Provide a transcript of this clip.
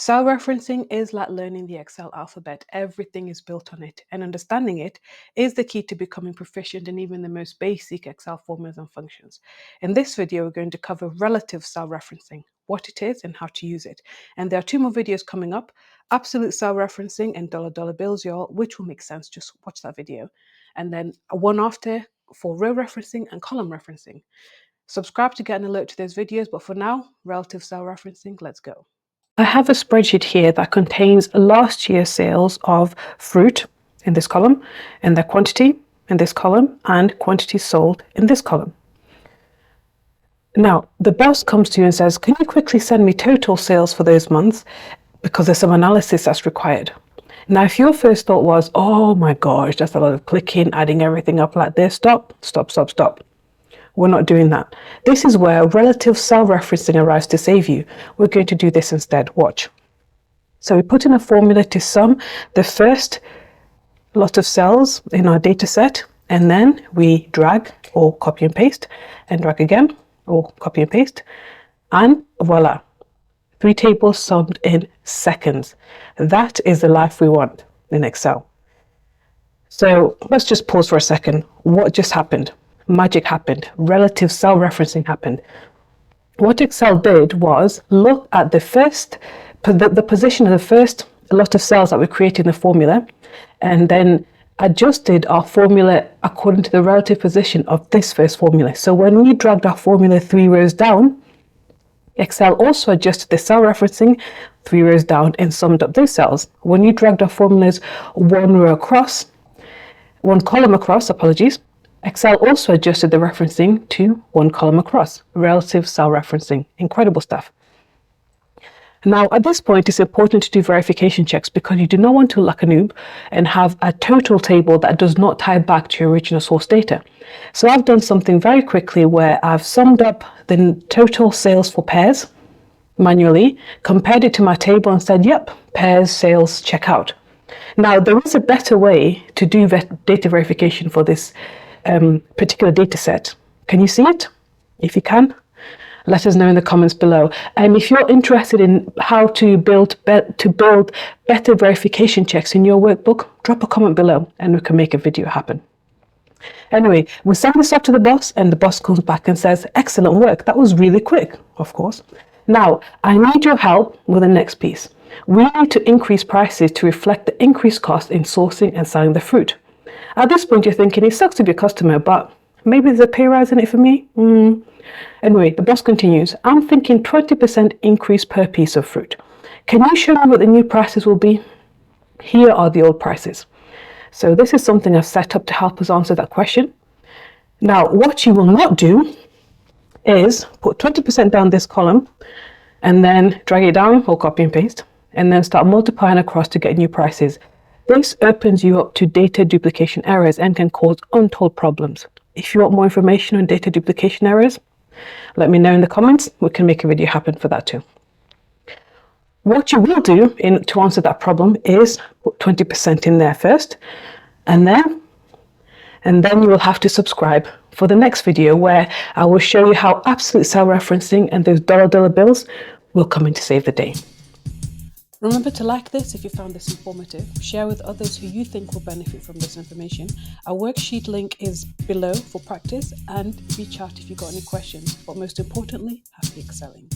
Cell referencing is like learning the Excel alphabet. Everything is built on it, and understanding it is the key to becoming proficient in even the most basic Excel formulas and functions. In this video, we're going to cover relative cell referencing, what it is and how to use it. And there are two more videos coming up, absolute cell referencing and dollar bills, y'all, which will make sense. Just watch that video. And then one after for row referencing and column referencing. Subscribe to get an alert to those videos, but for now, relative cell referencing, let's go. I have a spreadsheet here that contains last year's sales of fruit in this column, and their quantity in this column, and quantity sold in this column. Now, the boss comes to you and says, can you quickly send me total sales for those months? Because there's some analysis that's required. Now, if your first thought was, oh my gosh, that's a lot of clicking, adding everything up like this, stop. We're not doing that. This is where relative cell referencing arrives to save you. We're going to do this instead. Watch. So we put in a formula to sum the first lot of cells in our data set, and then we drag or copy and paste, and drag again or copy and paste, and voila. 3 tables summed in seconds. That is the life we want in Excel. So let's just pause for a second. What just happened? Magic happened. Relative cell referencing happened. What Excel did was look at the position of the first lot of cells that we created in the formula, and then adjusted our formula according to the relative position of this first formula. So when we dragged our formula 3 rows down, Excel also adjusted the cell referencing 3 rows down and summed up those cells. When you dragged our formulas 1 column across, Excel also adjusted the referencing to 1 column across. Relative cell referencing. Incredible stuff. Now, at this point, it's important to do verification checks because you do not want to look like a noob and have a total table that does not tie back to your original source data. So I've done something very quickly where I've summed up the total sales for pairs manually, compared it to my table and said, yep, pairs, sales, check out. Now, there is a better way to do data verification for this particular data set. Can you see it? If you can, let us know in the comments below. And if you're interested in how to build better verification checks in your workbook, drop a comment below and we can make a video happen. Anyway, we send this up to the boss and the boss comes back and says, excellent work. That was really quick, of course. Now, I need your help with the next piece. We need to increase prices to reflect the increased cost in sourcing and selling the fruit. At this point, you're thinking, it sucks to be a customer, but maybe there's a pay rise in it for me. Anyway, the boss continues, I'm thinking 20% increase per piece of fruit. Can you show me what the new prices will be? Here are the old prices. So this is something I've set up to help us answer that question. Now, what you will not do is put 20% down this column and then drag it down or copy and paste, and then start multiplying across to get new prices. This opens you up to data duplication errors and can cause untold problems. If you want more information on data duplication errors, let me know in the comments. We can make a video happen for that too. What you will do to answer that problem is put 20% in there first, and then you will have to subscribe for the next video where I will show you how absolute cell referencing and those dollar bills will come in to save the day. Remember to like this if you found this informative, share with others who you think will benefit from this information. Our worksheet link is below for practice, and reach out if you've got any questions. But most importantly, happy excelling.